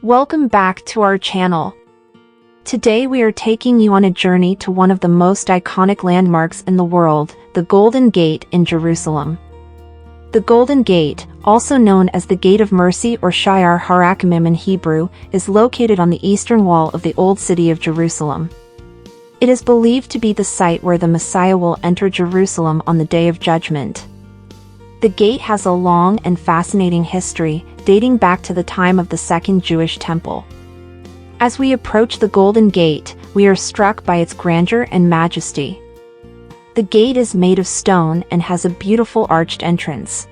Welcome back to our channel. Today we are taking you on a journey to one of the most iconic landmarks in the world, the Golden Gate in Jerusalem. The Golden Gate, also known as the Gate of Mercy or Sha'ar HaRachamim in Hebrew, is located on the eastern wall of the Old City of Jerusalem. It is believed to be the site where the Messiah will enter Jerusalem on the Day of Judgment. The gate has a long and fascinating history, dating back to the time of the Second Jewish Temple. As we approach the Golden Gate, we are struck by its grandeur and majesty. The gate is made of stone and has a beautiful arched entrance.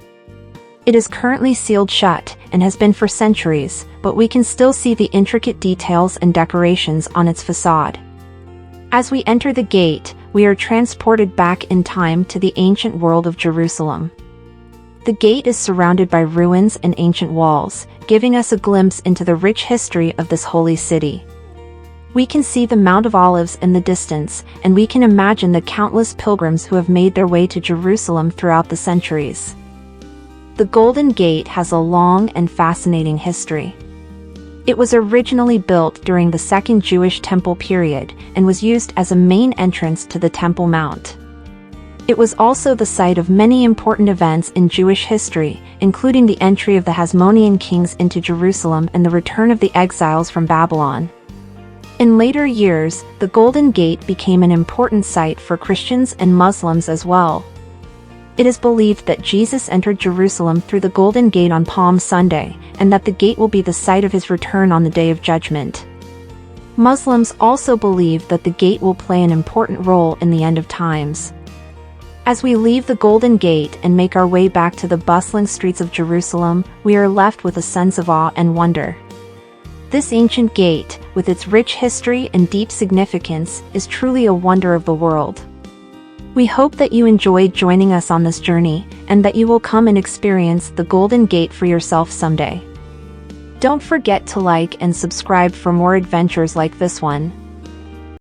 It is currently sealed shut and has been for centuries, but we can still see the intricate details and decorations on its facade. As we enter the gate, we are transported back in time to the ancient world of Jerusalem. The gate is surrounded by ruins and ancient walls, giving us a glimpse into the rich history of this holy city. We can see the Mount of Olives in the distance, and we can imagine the countless pilgrims who have made their way to Jerusalem throughout the centuries. The Golden Gate has a long and fascinating history. It was originally built during the Second Jewish Temple period and was used as a main entrance to the Temple Mount. It was also the site of many important events in Jewish history, including the entry of the Hasmonean kings into Jerusalem and the return of the exiles from Babylon. In later years, the Golden Gate became an important site for Christians and Muslims as well. It is believed that Jesus entered Jerusalem through the Golden Gate on Palm Sunday, and that the gate will be the site of his return on the Day of Judgment. Muslims also believe that the gate will play an important role in the end of times. As we leave the Golden Gate and make our way back to the bustling streets of Jerusalem, we are left with a sense of awe and wonder. This ancient gate, with its rich history and deep significance, is truly a wonder of the world. We hope that you enjoyed joining us on this journey, and that you will come and experience the Golden Gate for yourself someday. Don't forget to like and subscribe for more adventures like this one.